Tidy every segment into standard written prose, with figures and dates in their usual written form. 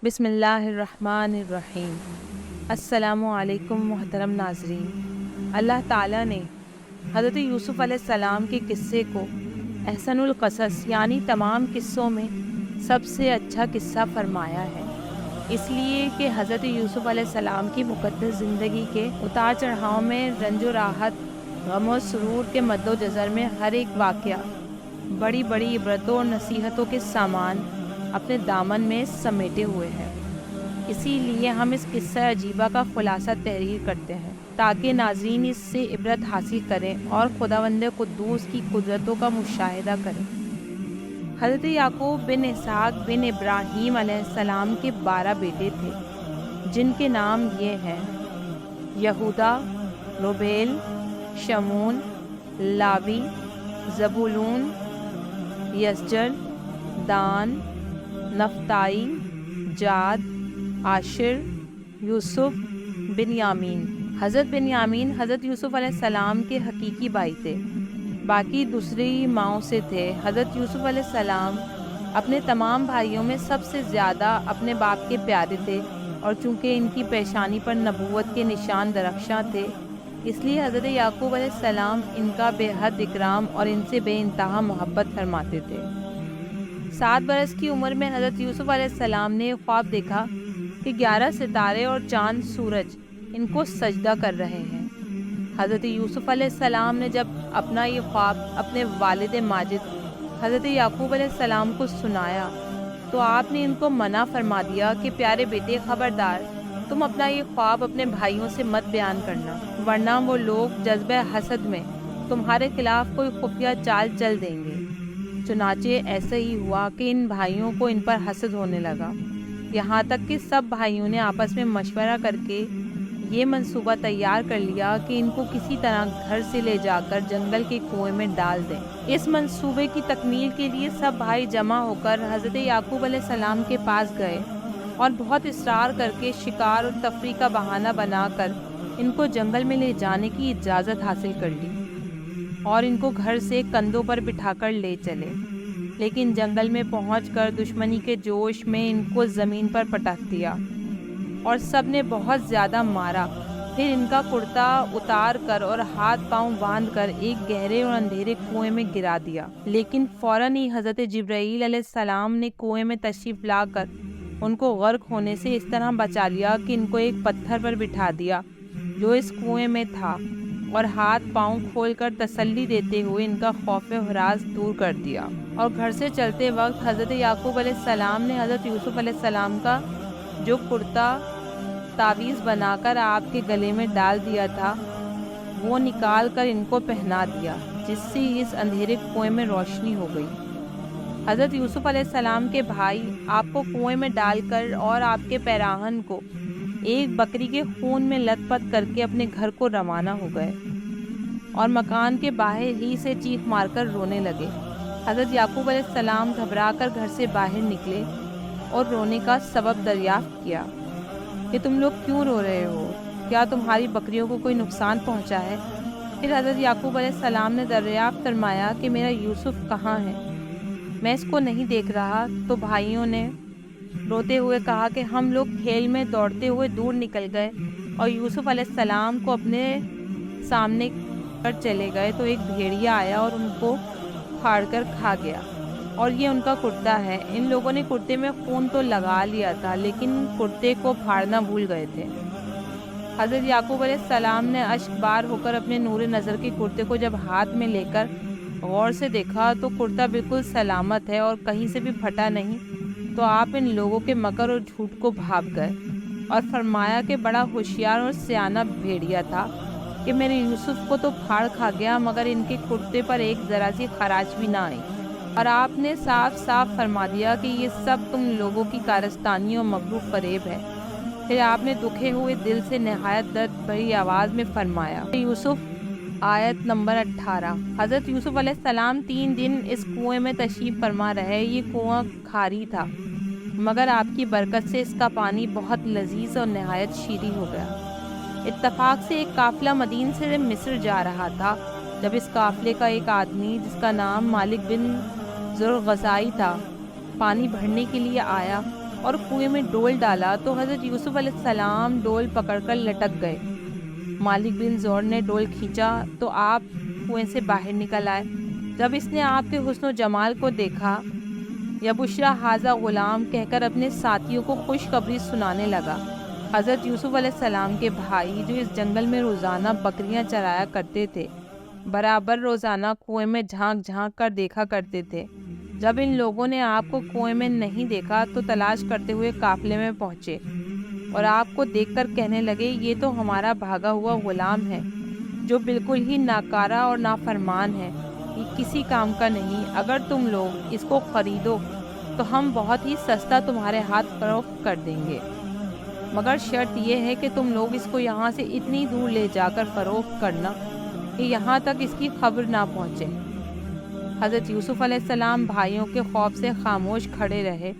بسم اللہ الرحمن الرحیم۔ السلام علیکم محترم ناظرین۔ اللہ تعالیٰ نے حضرت یوسف علیہ السلام کے قصے کو احسن القصص یعنی تمام قصوں میں سب سے اچھا قصہ فرمایا ہے، اس لیے کہ حضرت یوسف علیہ السلام کی مقدس زندگی کے اتار چڑھاؤ میں، رنج و راحت، غم و سرور کے مد و جزر میں ہر ایک واقعہ بڑی بڑی عبرتوں اور نصیحتوں کے سامان اپنے دامن میں سمیٹے ہوئے ہیں۔ اسی لیے ہم اس قصہ عجیبہ کا خلاصہ تحریر کرتے ہیں تاکہ ناظرین اس سے عبرت حاصل کریں اور خداوند قدوس کی قدرتوں کا مشاہدہ کریں۔ حضرت یعقوب بن اسحاق بن ابراہیم علیہ السلام کے 12 بیٹے تھے، جن کے نام یہ ہیں: یہودا، روبیل، شمون، لاوی، زبولون، یسجر، دان، نفتائی، جاد، عاشر، یوسف، بنیامین۔ حضرت بنیامین حضرت یوسف علیہ السلام کے حقیقی بھائی تھے، باقی دوسری ماؤں سے تھے۔ حضرت یوسف علیہ السلام اپنے تمام بھائیوں میں سب سے زیادہ اپنے باپ کے پیارے تھے، اور چونکہ ان کی پیشانی پر نبوت کے نشان درخشاں تھے، اس لیے حضرت یعقوب علیہ السلام ان کا بے حد اکرام اور ان سے بے انتہا محبت فرماتے تھے۔ 7 برس کی عمر میں حضرت یوسف علیہ السلام نے خواب دیکھا کہ 11 ستارے اور چاند سورج ان کو سجدہ کر رہے ہیں۔ حضرت یوسف علیہ السلام نے جب اپنا یہ خواب اپنے والد ماجد حضرت یعقوب علیہ السلام کو سنایا تو آپ نے ان کو منع فرما دیا کہ پیارے بیٹے، خبردار، تم اپنا یہ خواب اپنے بھائیوں سے مت بیان کرنا، ورنہ وہ لوگ جذبہ حسد میں تمہارے خلاف کوئی خفیہ چال چل دیں گے۔ چنانچہ ایسا ہی ہوا کہ ان بھائیوں کو ان پر حسد ہونے لگا، یہاں تک کہ سب بھائیوں نے آپس میں مشورہ کر کے یہ منصوبہ تیار کر لیا کہ ان کو کسی طرح گھر سے لے جا کر جنگل کے کنویں میں ڈال دیں۔ اس منصوبے کی تکمیل کے لیے سب بھائی جمع ہو کر حضرت یعقوب علیہ السلام کے پاس گئے اور بہت اصرار کر کے شکار اور تفریح کا بہانہ بنا کر ان کو جنگل میں لے جانے کی اجازت حاصل کر لی اور ان کو گھر سے کندھوں پر بٹھا کر لے چلے، لیکن جنگل میں پہنچ کر دشمنی کے جوش میں ان کو زمین پر پٹک دیا اور سب نے بہت زیادہ مارا۔ پھر ان کا کرتا اتار کر اور ہاتھ پاؤں باندھ کر ایک گہرے اور اندھیرے کنویں میں گرا دیا، لیکن فوراً ہی حضرت جبرائیل علیہ السلام نے کنویں میں تشریف لا کر ان کو غرق ہونے سے اس طرح بچا لیا کہ ان کو ایک پتھر پر بٹھا دیا جو اس کنویں میں تھا، اور ہاتھ پاؤں کھول کر تسلی دیتے ہوئے ان کا خوف و ہراس دور کر دیا۔ اور گھر سے چلتے وقت حضرت یعقوب علیہ السلام نے حضرت یوسف علیہ السلام کا جو کرتا تعویذ بنا کر آپ کے گلے میں ڈال دیا تھا وہ نکال کر ان کو پہنا دیا، جس سے اس اندھیرے کنویں میں روشنی ہو گئی۔ حضرت یوسف علیہ السلام کے بھائی آپ کو کنویں میں ڈال کر اور آپ کے پیراہن کو ایک بکری کے خون میں لت پت کر کے اپنے گھر کو روانہ ہو گئے اور مکان کے باہر ہی سے چیخ مار کر رونے لگے۔ حضرت یعقوب علیہ السلام گھبرا کر گھر سے باہر نکلے اور رونے کا سبب دریافت کیا کہ تم لوگ کیوں رو رہے ہو؟ کیا تمہاری بکریوں کو کوئی نقصان پہنچا ہے؟ پھر حضرت یعقوب علیہ السلام نے دریافت فرمایا کہ میرا یوسف کہاں ہے؟ میں اس کو نہیں دیکھ رہا۔ تو بھائیوں نے روتے ہوئے کہا کہ ہم لوگ کھیل میں دوڑتے ہوئے دور نکل گئے اور یوسف علیہ السلام کو اپنے سامنے کر چلے گئے تو ایک بھیڑیا آیا اور ان کو پھاڑ کر کھا گیا، اور یہ ان کا کرتا ہے۔ ان لوگوں نے کرتے میں خون تو لگا لیا تھا لیکن کرتے کو پھاڑنا بھول گئے تھے۔ حضرت یعقوب علیہ السلام نے اشک بار ہو کر اپنے نور نظر کے کرتے کو جب ہاتھ میں لے کر غور سے دیکھا تو کرتا بالکل سلامت ہے اور کہیں سے بھی پھٹا نہیں، تو آپ ان لوگوں کے مکر اور جھوٹ کو بھاپ گئے اور فرمایا کہ بڑا ہوشیار اور سیانہ بھیڑیا تھا کہ میرے یوسف کو تو پھاڑ کھا گیا مگر ان کے کرتے پر ایک ذرا سی خراش بھی نہ آئی، اور آپ نے صاف صاف فرما دیا کہ یہ سب تم لوگوں کی کارستانی اور مغرور فریب ہے۔ پھر آپ نے دکھے ہوئے دل سے نہایت درد بھری آواز میں فرمایا۔ یوسف آیت نمبر 18۔ حضرت یوسف علیہ السلام 3 دن اس کنویں میں تشریف فرما رہے۔ یہ کنواں کھاری تھا مگر آپ کی برکت سے اس کا پانی بہت لذیذ اور نہایت شیریں ہو گیا۔ اتفاق سے ایک قافلہ مدین سے مصر جا رہا تھا۔ جب اس قافلے کا ایک آدمی جس کا نام مالک بن ذوالغذائی تھا پانی بھرنے کے لیے آیا اور کنویں میں ڈول ڈالا تو حضرت یوسف علیہ السلام ڈول پکڑ کر لٹک گئے۔ مالک بن زور نے ڈول کھینچا تو آپ کنویں سے باہر نکل آئے۔ جب اس نے آپ کے حسن و جمال کو دیکھا، یا بشرا حاضہ غلام کہہ کر اپنے ساتھیوں کو خوشخبری سنانے لگا۔ حضرت یوسف علیہ السلام کے بھائی جو اس جنگل میں روزانہ بکریاں چرایا کرتے تھے، برابر روزانہ کنویں میں جھانک جھانک کر دیکھا کرتے تھے۔ جب ان لوگوں نے آپ کو کنویں میں نہیں دیکھا تو تلاش کرتے ہوئے قافلے میں پہنچے اور آپ کو دیکھ کر کہنے لگے، یہ تو ہمارا بھاگا ہوا غلام ہے جو بالکل ہی ناکارہ اور نافرمان ہے، یہ کسی کام کا نہیں۔ اگر تم لوگ اس کو خریدو تو ہم بہت ہی سستا تمہارے ہاتھ فروخت کر دیں گے، مگر شرط یہ ہے کہ تم لوگ اس کو یہاں سے اتنی دور لے جا کر فروخت کرنا کہ یہاں تک اس کی خبر نہ پہنچے۔ حضرت یوسف علیہ السلام بھائیوں کے خوف سے خاموش کھڑے رہے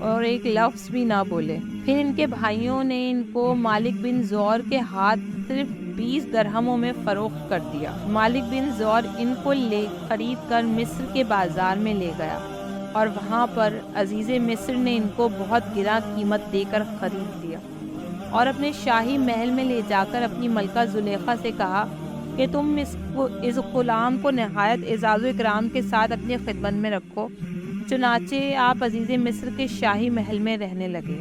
اور ایک لفظ بھی نہ بولے۔ پھر ان کے بھائیوں نے ان کو مالک بن زور کے ہاتھ صرف 20 درہموں میں فروخت کر دیا۔ مالک بن زور ان کو خرید کر مصر کے بازار میں لے گیا اور وہاں پر عزیز مصر نے ان کو بہت گراں قیمت دے کر خرید لیا اور اپنے شاہی محل میں لے جا کر اپنی ملکہ زلیخا سے کہا کہ تم اس غلام کو نہایت اعزاز و اکرام کے ساتھ اپنی خدمت میں رکھو۔ چنانچہ آپ عزیز مصر کے شاہی محل میں رہنے لگے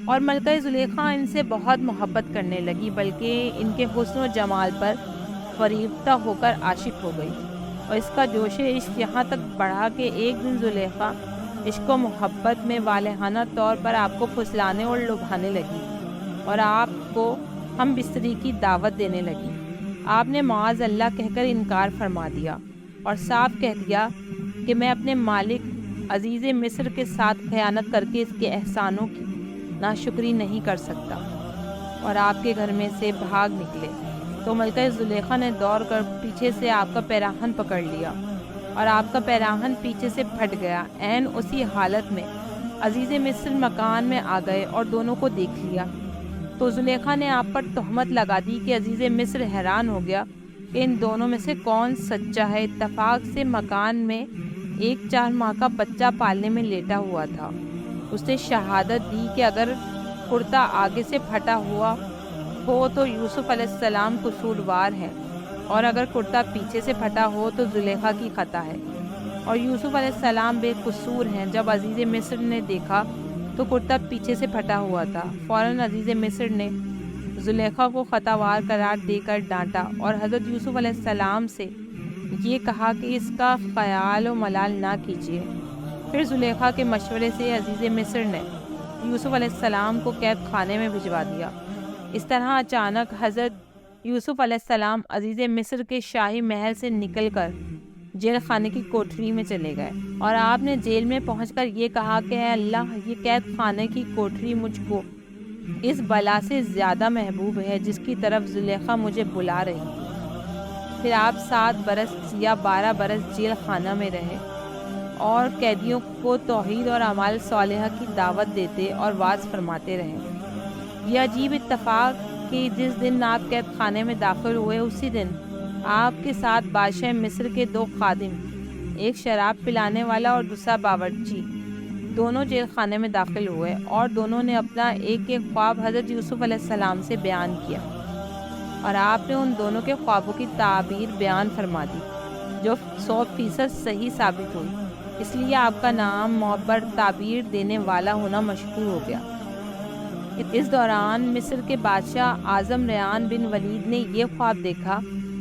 اور ملکہ زلیخا ان سے بہت محبت کرنے لگی، بلکہ ان کے حسن و جمال پر فریفتہ ہو کر عاشق ہو گئی، اور اس کا جوش عشق یہاں تک بڑھا کہ ایک دن زلیخا عشق و محبت میں والہانہ طور پر آپ کو پھسلانے اور لبھانے لگی اور آپ کو ہم بستری کی دعوت دینے لگی۔ آپ نے معاذ اللہ کہہ کر انکار فرما دیا اور صاف کہہ دیا کہ میں اپنے مالک عزیز مصر کے ساتھ خیانت کر کے اس کے احسانوں کی ناشکری نہیں کر سکتا، اور آپ کے گھر میں سے بھاگ نکلے تو ملکہ زلیخا نے دوڑ کر پیچھے سے آپ کا پیراہن پکڑ لیا اور آپ کا پیراہن پیچھے سے پھٹ گیا۔ عین اسی حالت میں عزیز مصر مکان میں آ گئے اور دونوں کو دیکھ لیا تو زلیخا نے آپ پر تہمت لگا دی کہ عزیز مصر حیران ہو گیا کہ ان دونوں میں سے کون سچا ہے۔ اتفاق سے مکان میں ایک 4 ماہ کا بچہ پالنے میں لیٹا ہوا تھا۔ اس نے شہادت دی کہ اگر کرتا آگے سے پھٹا ہوا ہو تو یوسف علیہ السلام قصوروار ہے، اور اگر کرتا پیچھے سے پھٹا ہو تو زلیخا کی خطا ہے، اور یوسف علیہ السلام بے قصور ہیں۔ جب عزیز مصر نے دیکھا تو کرتا پیچھے سے پھٹا ہوا تھا۔ فوراً عزیز مصر نے زلیخا کو خطاوار قرار دے کر ڈانٹا اور حضرت یوسف علیہ السلام سے یہ کہا کہ اس کا خیال و ملال نہ کیجیے۔ پھر زلیخا کے مشورے سے عزیز مصر نے یوسف علیہ السلام کو قید خانے میں بھجوا دیا۔ اس طرح اچانک حضرت یوسف علیہ السلام عزیز مصر کے شاہی محل سے نکل کر جیل خانے کی کوٹری میں چلے گئے، اور آپ نے جیل میں پہنچ کر یہ کہا کہ اے اللہ، یہ قید خانے کی کوٹری مجھ کو اس بلا سے زیادہ محبوب ہے جس کی طرف زلیخا مجھے بلا رہی تھی۔ پھر آپ 7 برس یا 12 برس جیل خانہ میں رہے اور قیدیوں کو توحید اور اعمال صالحہ کی دعوت دیتے اور واعظ فرماتے رہے۔ یہ عجیب اتفاق کہ جس دن آپ قید خانے میں داخل ہوئے اسی دن آپ کے ساتھ بادشاہ مصر کے 2 خادم، ایک شراب پلانے والا اور دوسرا باورچی، دونوں جیل خانے میں داخل ہوئے، اور دونوں نے اپنا ایک ایک خواب حضرت یوسف علیہ السلام سے بیان کیا، اور آپ نے ان دونوں کے خوابوں کی تعبیر بیان فرما دی جو 100% صحیح ثابت ہوئی۔ اس لیے آپ کا نام معبر تعبیر دینے والا ہونا مشہور ہو گیا۔ اس دوران مصر کے بادشاہ اعظم ریان بن ولید نے یہ خواب دیکھا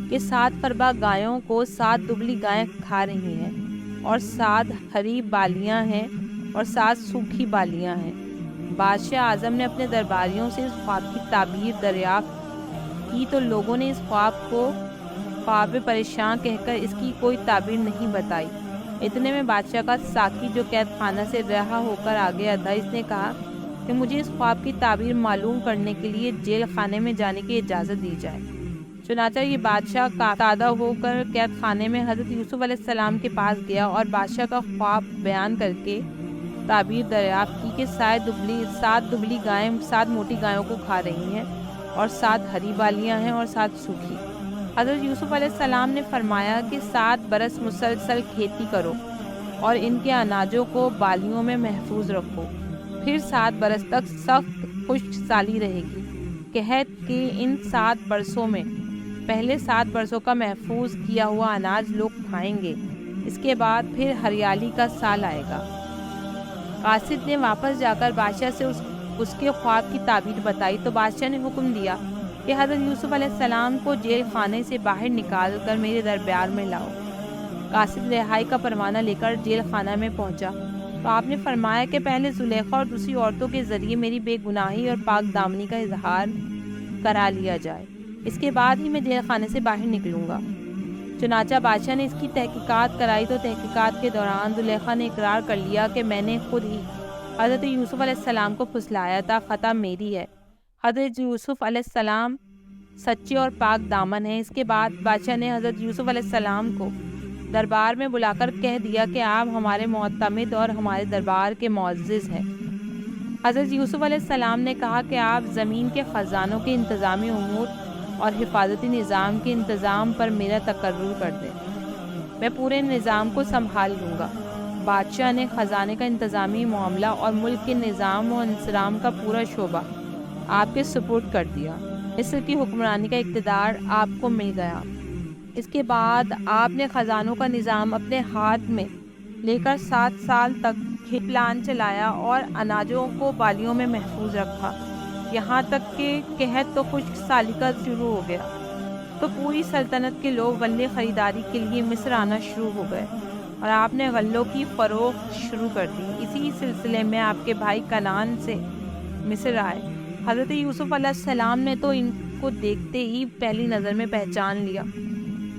کہ 7 فربا گایوں کو 7 دبلی گائیں کھا رہی ہیں، اور 7 ہری بالیاں ہیں اور 7 سوکھی بالیاں ہیں۔ بادشاہ اعظم نے اپنے درباریوں سے اس خواب کی تعبیر دریافت کی تو لوگوں نے اس خواب کو خواب پریشان کہہ کر اس کی کوئی تعبیر نہیں بتائی۔ اتنے میں بادشاہ کا ساقی جو قید خانہ سے رہا ہو کر آ گیا تھا، اس نے کہا کہ مجھے اس خواب کی تعبیر معلوم کرنے کے لیے جیل خانے میں جانے کی اجازت دی جائے۔ چنانچہ یہ بادشاہ قاعدہ ہو کر قید خانے میں حضرت یوسف علیہ السلام کے پاس گیا اور بادشاہ کا خواب بیان کر کے تعبیر دریافت کی کہ 7 دبلی گائیں 7 موٹی گایوں کو کھا رہی ہیں، اور 7 ہری بالیاں ہیں اور 7 سوکھی۔ حضرت یوسف علیہ السلام نے فرمایا کہ 7 برس مسلسل کھیتی کرو اور ان کے اناجوں کو بالیوں میں محفوظ رکھو، پھر 7 برس تک سخت خشک سالی رہے گی۔ قحط کے ان 7 برسوں میں پہلے 7 برسوں کا محفوظ کیا ہوا اناج لوگ کھائیں گے، اس کے بعد پھر ہریالی کا سال آئے گا۔ قاصد نے واپس جا کر بادشاہ سے اس کے خواب کی تعبیر بتائی تو بادشاہ نے حکم دیا کہ حضرت یوسف علیہ السلام کو جیل خانے سے باہر نکال کر میرے دربار میں لاؤ۔ قاصد رہائی کا پروانہ لے کر جیل خانہ میں پہنچا تو آپ نے فرمایا کہ پہلے زلیخا اور دوسری عورتوں کے ذریعے میری بے گناہی اور پاک دامنی کا اظہار کرا لیا جائے، اس کے بعد ہی میں جیل خانے سے باہر نکلوں گا۔ چنانچہ بادشاہ نے اس کی تحقیقات کرائی تو تحقیقات کے دوران زلیخا نے اقرار کر لیا کہ میں نے خود ہی حضرت یوسف علیہ السلام کو پھسلایا تھا، خطا میری ہے۔ حضرت یوسف علیہ السلام سچے اور پاک دامن ہیں۔ اس کے بعد بادشاہ نے حضرت یوسف علیہ السلام کو دربار میں بلا کر کہہ دیا کہ آپ ہمارے معتمد اور ہمارے دربار کے معزز ہیں۔ حضرت یوسف علیہ السلام نے کہا کہ آپ زمین کے خزانوں کے انتظامی امور اور حفاظتی نظام کے انتظام پر میرا تقرر کر دیں، میں پورے نظام کو سنبھال لوں گا۔ بادشاہ نے خزانے کا انتظامی معاملہ اور ملک کے نظام و انصرام کا پورا شعبہ آپ کے سپرد کر دیا۔ مصر کی حکمرانی کا اقتدار آپ کو مل گیا۔ اس کے بعد آپ نے خزانوں کا نظام اپنے ہاتھ میں لے کر 7 سال تک پلان چلایا اور اناجوں کو بالیوں میں محفوظ رکھا، یہاں تک کہ قحط تو خشک سالی کا شروع ہو گیا تو پوری سلطنت کے لوگ غلے خریداری کے لیے مصر آنا شروع ہو گئے اور آپ نے غلوں کی فروخت شروع کر دی۔ اسی سلسلے میں آپ کے بھائی کنعان سے مصر آئے۔ حضرت یوسف علیہ السلام نے تو ان کو دیکھتے ہی پہلی نظر میں پہچان لیا،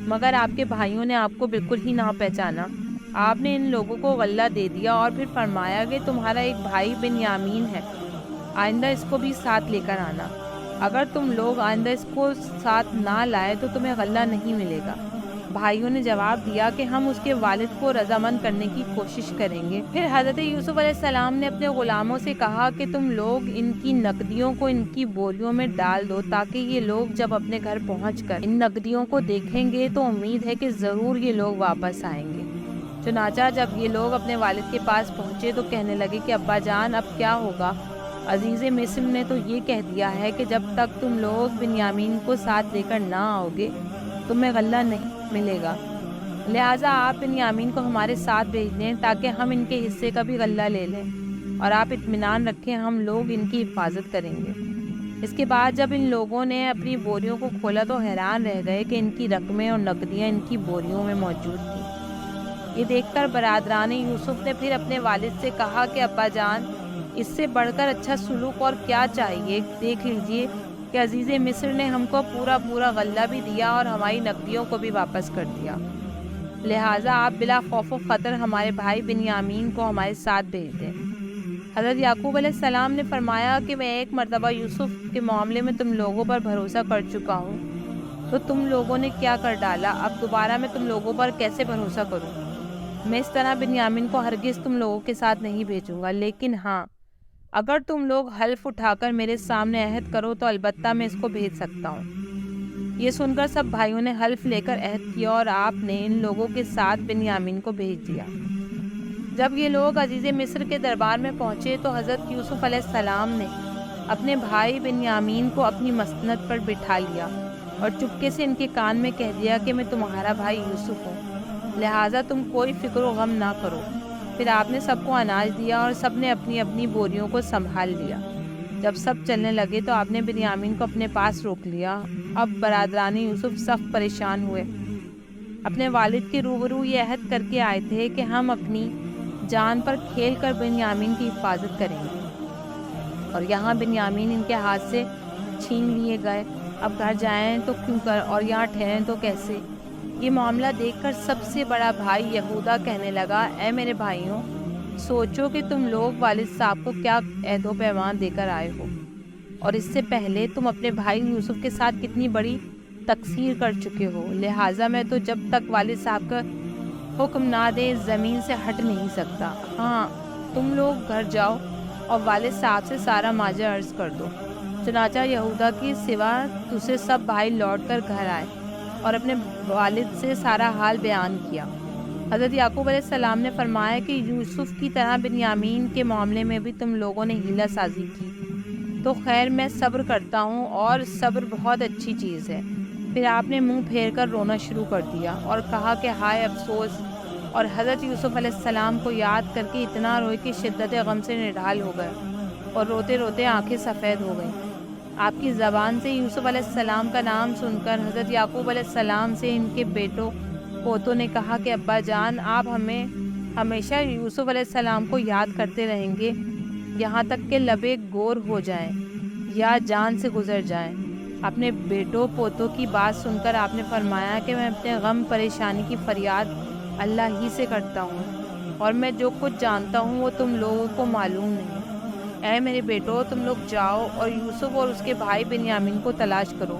مگر آپ کے بھائیوں نے آپ کو بالکل ہی نہ پہچانا۔ آپ نے ان لوگوں کو غلہ دے دیا اور پھر فرمایا کہ تمہارا ایک بھائی بنیامین ہے، آئندہ اس کو بھی ساتھ لے کر آنا۔ اگر تم لوگ آئندہ اس کو ساتھ نہ لائے تو تمہیں غلہ نہیں ملے گا۔ بھائیوں نے جواب دیا کہ ہم اس کے والد کو رضامند کرنے کی کوشش کریں گے۔ پھر حضرت یوسف علیہ السلام نے اپنے غلاموں سے کہا کہ تم لوگ ان کی نقدیوں کو ان کی بوریوں میں ڈال دو تاکہ یہ لوگ جب اپنے گھر پہنچ کر ان نقدیوں کو دیکھیں گے تو امید ہے کہ ضرور یہ لوگ واپس آئیں گے۔ چنانچہ جب یہ لوگ اپنے والد کے پاس پہنچے تو کہنے لگے کہ ابا جان اب کیا ہوگا؟ عزیز مصر نے تو یہ کہہ دیا ہے کہ جب تک تم لوگ بنیامین کو ساتھ لے کر نہ آؤ گے تمہیں غلہ نہیں ملے گا، لہٰذا آپ بنیامین کو ہمارے ساتھ بھیج دیں تاکہ ہم ان کے حصے کا بھی غلہ لے لیں، اور آپ اطمینان رکھیں ہم لوگ ان کی حفاظت کریں گے۔ اس کے بعد جب ان لوگوں نے اپنی بوریوں کو کھولا تو حیران رہ گئے کہ ان کی رقمیں اور نقدیاں ان کی بوریوں میں موجود تھیں۔ یہ دیکھ کر برادران یوسف نے پھر اپنے والد سے کہا کہ ابا جان، اس سے بڑھ کر اچھا سلوک اور کیا چاہیے؟ دیکھ لیجئے کہ عزیز مصر نے ہم کو پورا غلہ بھی دیا اور ہماری نقدیوں کو بھی واپس کر دیا، لہٰذا آپ بلا خوف و خطر ہمارے بھائی بنیامین کو ہمارے ساتھ بھیج دیں۔ حضرت یعقوب علیہ السلام نے فرمایا کہ میں ایک مرتبہ یوسف کے معاملے میں تم لوگوں پر بھروسہ کر چکا ہوں تو تم لوگوں نے کیا کر ڈالا، اب دوبارہ میں تم لوگوں پر کیسے بھروسہ کروں؟ میں اس طرح بنیامین کو ہرگز تم لوگوں کے ساتھ نہیں بھیجوں گا، لیکن ہاں، اگر تم لوگ حلف اٹھا کر میرے سامنے عہد کرو تو البتہ میں اس کو بھیج سکتا ہوں۔ یہ سن کر سب بھائیوں نے حلف لے کر عہد کیا اور آپ نے ان لوگوں کے ساتھ بنیامین کو بھیج دیا۔ جب یہ لوگ عزیز مصر کے دربار میں پہنچے تو حضرت یوسف علیہ السلام نے اپنے بھائی بنیامین کو اپنی مسند پر بٹھا لیا اور چپکے سے ان کے کان میں کہہ دیا کہ میں تمہارا بھائی یوسف ہوں، لہٰذا تم کوئی فکر و غم نہ کرو۔ پھر آپ نے سب کو اناج دیا اور سب نے اپنی اپنی بوریوں کو سنبھال لیا۔ جب سب چلنے لگے تو آپ نے بنیامین کو اپنے پاس روک لیا۔ اب برادران یوسف سخت پریشان ہوئے، اپنے والد کے روبرو یہ عہد کر کے آئے تھے کہ ہم اپنی جان پر کھیل کر بنیامین کی حفاظت کریں گے، اور یہاں بنیامین ان کے ہاتھ سے چھین لیے گئے۔ اب گھر جائیں تو کیوں کر اور یہاں ٹھہریں تو کیسے؟ یہ معاملہ دیکھ کر سب سے بڑا بھائی یہودا کہنے لگا، اے میرے بھائیوں، سوچو کہ تم لوگ والد صاحب کو کیا عہد و پیمان دے کر آئے ہو، اور اس سے پہلے تم اپنے بھائی یوسف کے ساتھ کتنی بڑی تقصیر کر چکے ہو، لہٰذا میں تو جب تک والد صاحب کا حکم نہ دے زمین سے ہٹ نہیں سکتا۔ ہاں، تم لوگ گھر جاؤ اور والد صاحب سے سارا ماجرا عرض کر دو۔ چنانچہ یہودا کے سوا دوسرے سب بھائی لوٹ کر گھر آئے اور اپنے والد سے سارا حال بیان کیا۔ حضرت یعقوب علیہ السلام نے فرمایا کہ یوسف کی طرح بنیامین کے معاملے میں بھی تم لوگوں نے ہیلہ سازی کی، تو خیر میں صبر کرتا ہوں اور صبر بہت اچھی چیز ہے۔ پھر آپ نے منہ پھیر کر رونا شروع کر دیا اور کہا کہ ہائے افسوس، اور حضرت یوسف علیہ السلام کو یاد کر کے اتنا روئے کہ شدت غم سے نڈھال ہو گئے اور روتے روتے آنکھیں سفید ہو گئیں۔ آپ کی زبان سے یوسف علیہ السلام کا نام سن کر حضرت یعقوب علیہ السلام سے ان کے بیٹوں پوتوں نے کہا کہ ابا جان، آپ ہمیں ہمیشہ یوسف علیہ السلام کو یاد کرتے رہیں گے یہاں تک کہ لبے گور ہو جائیں یا جان سے گزر جائیں۔ اپنے بیٹوں پوتوں کی بات سن کر آپ نے فرمایا کہ میں اپنے غم پریشانی کی فریاد اللہ ہی سے کرتا ہوں، اور میں جو کچھ جانتا ہوں وہ تم لوگوں کو معلوم نہیں۔ اے میرے بیٹو، تم لوگ جاؤ اور یوسف اور اس کے بھائی بنیامین کو تلاش کرو،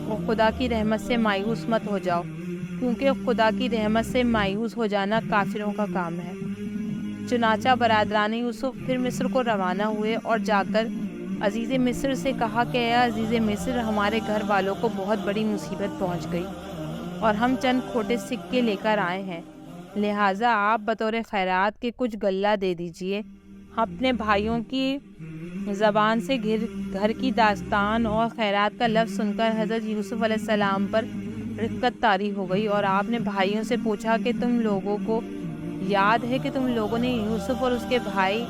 اور خدا کی رحمت سے مایوس مت ہو جاؤ، کیونکہ خدا کی رحمت سے مایوس ہو جانا کافروں کا کام ہے۔ چنانچہ برادران یوسف پھر مصر کو روانہ ہوئے اور جا کر عزیز مصر سے کہا کہ اے عزیز مصر، ہمارے گھر والوں کو بہت بڑی مصیبت پہنچ گئی اور ہم چند کھوٹے سکے لے کر آئے ہیں، لہٰذا آپ بطور خیرات کے کچھ غلہ دے دیجئے۔ اپنے بھائیوں کی زبان سے گھر کی داستان اور خیرات کا لفظ سن کر حضرت یوسف علیہ السلام پر رقت طاری ہو گئی، اور آپ نے بھائیوں سے پوچھا کہ تم لوگوں کو یاد ہے کہ تم لوگوں نے یوسف اور اس کے بھائی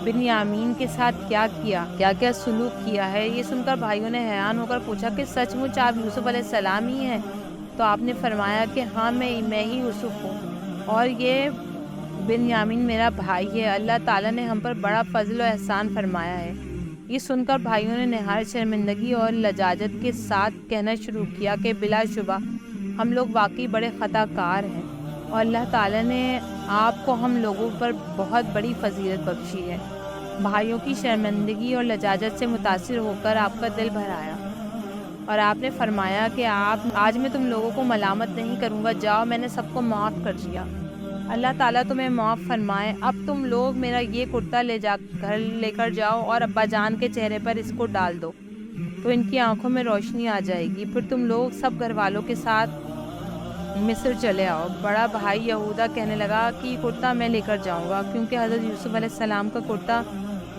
بنیامین کے ساتھ کیا کیا سلوک کیا ہے؟ یہ سن کر بھائیوں نے حیران ہو کر پوچھا کہ سچ مچ آپ یوسف علیہ السلام ہی ہیں؟ تو آپ نے فرمایا کہ ہاں، میں ہی یوسف ہوں، اور یہ بنیامین میرا بھائی ہے۔ اللہ تعالیٰ نے ہم پر بڑا فضل و احسان فرمایا ہے۔ یہ سن کر بھائیوں نے نہایت شرمندگی اور لجاجت کے ساتھ کہنا شروع کیا کہ بلا شبہ ہم لوگ واقعی بڑے خطا کار ہیں، اور اللہ تعالیٰ نے آپ کو ہم لوگوں پر بہت بڑی فضیلت بخشی ہے۔ بھائیوں کی شرمندگی اور لجاجت سے متاثر ہو کر آپ کا دل بھر آیا، اور آپ نے فرمایا کہ آج میں تم لوگوں کو ملامت نہیں کروں گا، جاؤ، میں نے سب کو معاف کر دیا، اللہ تعالیٰ تمہیں معاف فرمائے۔ اب تم لوگ میرا یہ کرتا گھر لے کر جاؤ اور ابا جان کے چہرے پر اس کو ڈال دو، تو ان کی آنکھوں میں روشنی آ جائے گی۔ پھر تم لوگ سب گھر والوں کے ساتھ مصر چلے آؤ۔ بڑا بھائی یہودا کہنے لگا کہ یہ کرتا میں لے کر جاؤں گا، کیونکہ حضرت یوسف علیہ السلام کا کرتا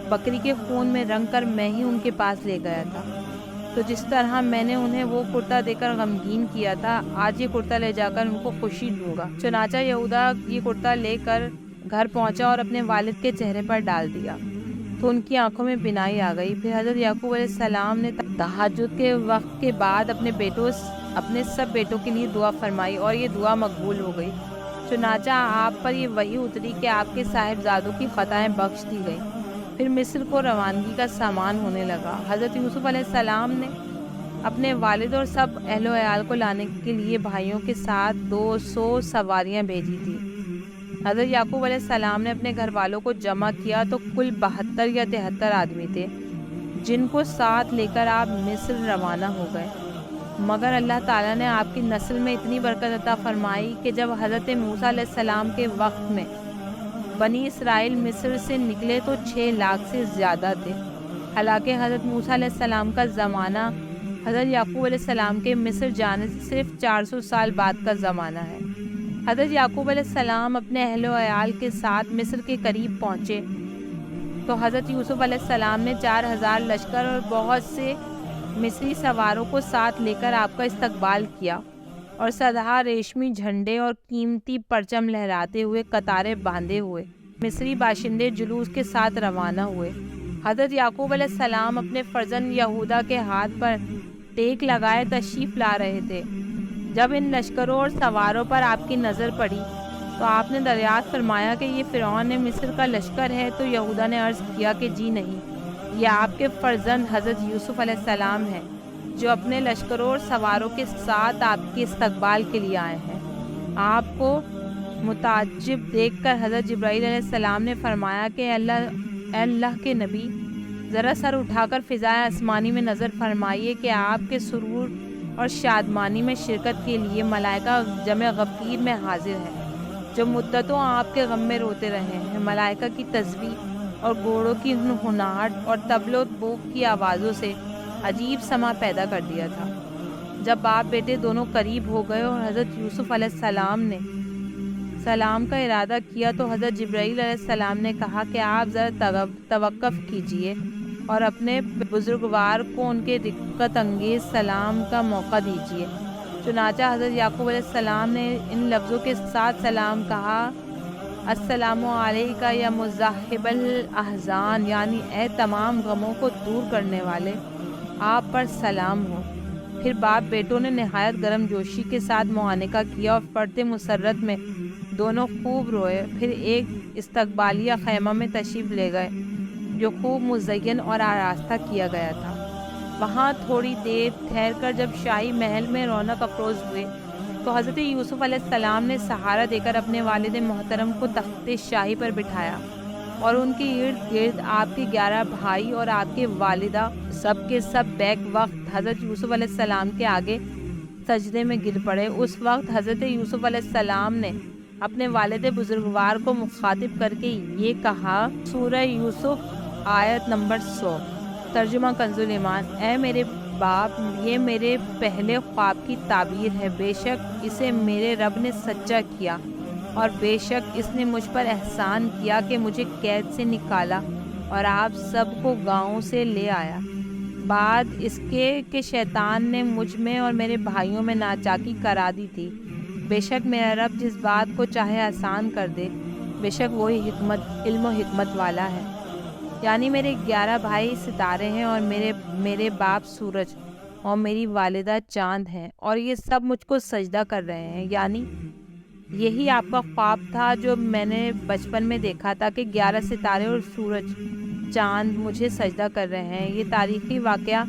بکری کے خون میں رنگ کر میں ہی ان کے پاس لے گیا تھا، تو جس طرح میں نے انہیں وہ کرتا دے کر غمگین کیا تھا، آج یہ کرتا لے جا کر ان کو خوشی دوں گا۔ چنانچہ یہودا یہ کرتا لے کر گھر پہنچا اور اپنے والد کے چہرے پر ڈال دیا، تو ان کی آنکھوں میں بینائی آ گئی۔ پھر حضرت یعقوب علیہ السلام نے تہجد کے وقت کے بعد اپنے سب بیٹوں کے لیے دعا فرمائی، اور یہ دعا مقبول ہو گئی۔ چنانچہ آپ پر یہ وحی اتری کہ آپ کے صاحبزادوں کی خطائیں بخش دی گئیں۔ پھر مصر کو روانگی کا سامان ہونے لگا۔ حضرت یوسف علیہ السلام نے اپنے والد اور سب اہل و عیال کو لانے کے لیے بھائیوں کے ساتھ 200 سواریاں بھیجی تھی۔ حضرت یعقوب علیہ السلام نے اپنے گھر والوں کو جمع کیا تو کل 72 یا 73 آدمی تھے، جن کو ساتھ لے کر آپ مصر روانہ ہو گئے۔ مگر اللہ تعالیٰ نے آپ کی نسل میں اتنی برکت عطا فرمائی کہ جب حضرت موسیٰ علیہ السلام کے وقت میں بنی اسرائیل مصر سے نکلے تو 6 لاکھ سے زیادہ تھے، حالانکہ حضرت موسیٰ علیہ السلام کا زمانہ حضرت یعقوب علیہ السلام کے مصر جانے سے صرف 400 سال بعد کا زمانہ ہے۔ حضرت یعقوب علیہ السلام اپنے اہل و عیال کے ساتھ مصر کے قریب پہنچے تو حضرت یوسف علیہ السلام نے 4000 لشکر اور بہت سے مصری سواروں کو ساتھ لے کر آپ کا استقبال کیا، اور سدھا ریشمی جھنڈے اور قیمتی پرچم لہراتے ہوئے قطاریں باندھے ہوئے مصری باشندے جلوس کے ساتھ روانہ ہوئے۔ حضرت یعقوب علیہ السلام اپنے فرزند یہودا کے ہاتھ پر ٹیک لگائے تشریف لا رہے تھے۔ جب ان لشکروں اور سواروں پر آپ کی نظر پڑی تو آپ نے دریافت فرمایا کہ یہ فرعون مصر کا لشکر ہے؟ تو یہودا نے عرض کیا کہ جی نہیں، یہ آپ کے فرزند حضرت یوسف علیہ السلام ہیں، جو اپنے لشکروں اور سواروں کے ساتھ آپ کے استقبال کے لیے آئے ہیں۔ آپ کو متعجب دیکھ کر حضرت جبرائیل علیہ السلام نے فرمایا کہ اے اللہ کے نبی، ذرا سر اٹھا کر فضائے آسمانی میں نظر فرمائیے کہ آپ کے سرور اور شادمانی میں شرکت کے لیے ملائکہ جمع غفیر میں حاضر ہیں، جو مدتوں آپ کے غم میں روتے رہے ہیں۔ ملائکہ کی تسبیح اور گھوڑوں کی ہنہناہٹ اور طبل و بوق کی آوازوں سے عجیب سما پیدا کر دیا تھا۔ جب باپ بیٹے دونوں قریب ہو گئے اور حضرت یوسف علیہ السلام نے سلام کا ارادہ کیا تو حضرت جبرائیل علیہ السلام نے کہا کہ آپ ذرا توقف کیجئے اور اپنے بزرگوار کو ان کے رقت انگیز سلام کا موقع دیجئے۔ چنانچہ حضرت یعقوب علیہ السلام نے ان لفظوں کے ساتھ سلام کہا: السلام علیکہ یا مذہب الاحزان، یعنی اے تمام غموں کو دور کرنے والے، آپ پر سلام ہو۔ پھر باپ بیٹوں نے نہایت گرم جوشی کے ساتھ معانقہ کیا اور فرد مسرت میں دونوں خوب روئے۔ پھر ایک استقبالیہ خیمہ میں تشریف لے گئے جو خوب مزین اور آراستہ کیا گیا تھا۔ وہاں تھوڑی دیر ٹھہر کر جب شاہی محل میں رونق افروز ہوئے تو حضرت یوسف علیہ السلام نے سہارا دے کر اپنے والد محترم کو تخت شاہی پر بٹھایا اور ان کے ارد گرد آپ کے 11 بھائی اور آپ کے والدہ سب کے سب بیک وقت حضرت یوسف علیہ السلام کے آگے سجدے میں گر پڑے۔ اس وقت حضرت یوسف علیہ السلام نے اپنے والد بزرگوار کو مخاطب کر کے یہ کہا، سورہ یوسف آیت نمبر 100، ترجمہ کنز ایمان: اے میرے باپ، یہ میرے پہلے خواب کی تعبیر ہے۔ بے شک اسے میرے رب نے سچا کیا اور بے شک اس نے مجھ پر احسان کیا کہ مجھے قید سے نکالا اور آپ سب کو گاؤں سے لے آیا، بعد اس کے کہ شیطان نے مجھ میں اور میرے بھائیوں میں ناچاکی کرا دی تھی۔ بے شک میرا رب جس بات کو چاہے آسان کر دے، بے شک وہی علم و حکمت والا ہے۔ یعنی میرے 11 بھائی ستارے ہیں اور میرے باپ سورج اور میری والدہ چاند ہیں، اور یہ سب مجھ کو سجدہ کر رہے ہیں۔ یعنی یہی آپ کا خواب تھا جو میں نے بچپن میں دیکھا تھا کہ 11 ستارے اور سورج چاند مجھے سجدہ کر رہے ہیں۔ یہ تاریخی واقعہ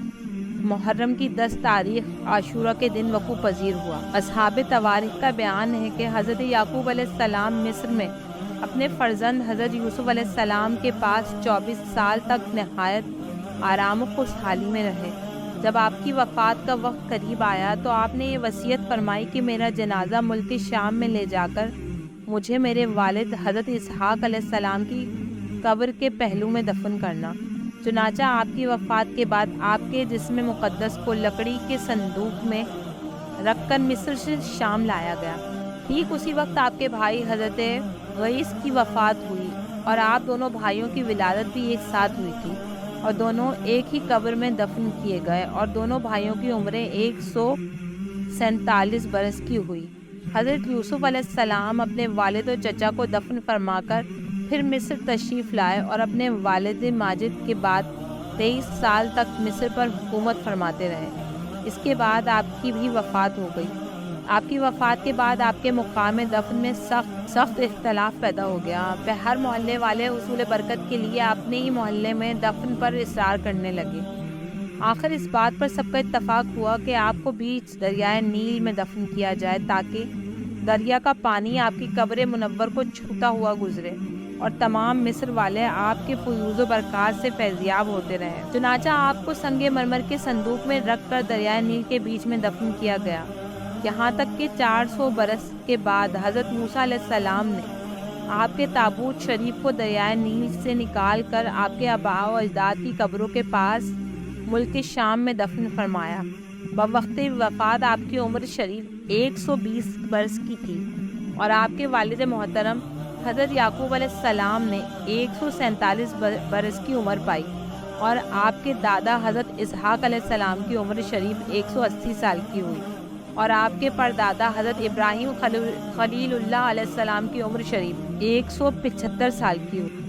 محرم کی 10 تاریخ عاشورہ کے دن وقوع پذیر ہوا۔ اصحاب تواریخ کا بیان ہے کہ حضرت یعقوب علیہ السلام مصر میں اپنے فرزند حضرت یوسف علیہ السلام کے پاس 24 سال تک نہایت آرام و خوشحالی میں رہے۔ جب آپ کی وفات کا وقت قریب آیا تو آپ نے یہ وصیت فرمائی کہ میرا جنازہ ملک شام میں لے جا کر مجھے میرے والد حضرت اسحاق علیہ السلام کی قبر کے پہلو میں دفن کرنا۔ چنانچہ آپ کی وفات کے بعد آپ کے جسم مقدس کو لکڑی کے صندوق میں رکھ کر مصر سے شام لایا گیا۔ ٹھیک اسی وقت آپ کے بھائی حضرت غیث کی وفات ہوئی اور آپ دونوں بھائیوں کی ولادت بھی ایک ساتھ ہوئی تھی اور دونوں ایک ہی قبر میں دفن کیے گئے اور دونوں بھائیوں کی عمریں 147 برس کی ہوئی۔ حضرت یوسف علیہ السلام اپنے والد و چچا کو دفن فرما کر پھر مصر تشریف لائے اور اپنے والد ماجد کے بعد 23 سال تک مصر پر حکومت فرماتے رہے۔ اس کے بعد آپ کی بھی وفات ہو گئی۔ آپ کی وفات کے بعد آپ کے مقام دفن میں سخت اختلاف پیدا ہو گیا۔ ہر محلے والے حصول برکت کے لیے اپنے ہی محلے میں دفن پر اصرار کرنے لگے۔ آخر اس بات پر سب کا اتفاق ہوا کہ آپ کو بیچ دریائے نیل میں دفن کیا جائے تاکہ دریا کا پانی آپ کی قبر منور کو چھوتا ہوا گزرے اور تمام مصر والے آپ کے فیوز و برکات سے فیضیاب ہوتے رہے۔ چنانچہ آپ کو سنگ مرمر کے صندوق میں رکھ کر دریائے نیل کے بیچ میں دفن کیا گیا، یہاں تک کہ 400 برس کے بعد حضرت موسیٰ علیہ السلام نے آپ کے تابوت شریف کو دریائے نیل سے نکال کر آپ کے آباء و اجداد کی قبروں کے پاس ملک شام میں دفن فرمایا۔ بوقت وفات آپ کی عمر شریف 120 برس کی تھی اور آپ کے والد محترم حضرت یعقوب علیہ السلام نے 147 برس کی عمر پائی اور آپ کے دادا حضرت اسحاق علیہ السلام کی عمر شریف 180 سال کی ہوئی اور آپ کے پردادا حضرت ابراہیم خلیل اللہ علیہ السلام کی عمر شریف 175 سال کی ہوئی۔